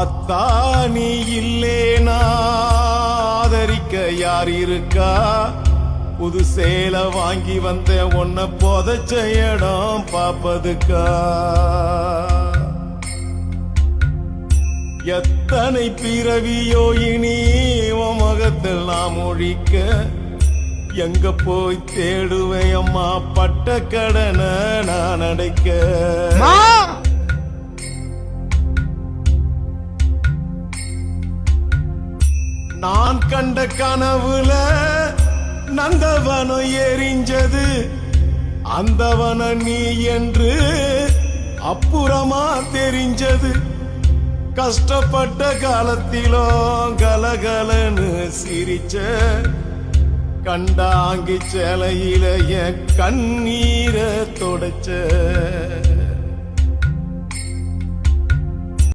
ஆத்தா நீ இல்லேனா ஆதரிக்க யார் இருக்கா? புது சேல வாங்கி வந்த உன்னை புதைச்ச இடம் பாப்பதுக்கா? எத்தனை பிறவியோ இனி உன் முகத்தில் நாம் ஒழிக்க, எங்க போய் தேடுவேன் அம்மா பட்ட கடனை நான் அடைக்க? நான் கண்ட கனவுல நந்தவனம் எரிஞ்சது, அந்தவனம் நீ என்று அப்புறமா தெரிஞ்சது. கஷ்டப்பட்ட காலத்திலும் கலகலன்னு சிரிச்ச, கண்டாங்கி சேலையில என் கண்ணீரை தொடச்ச.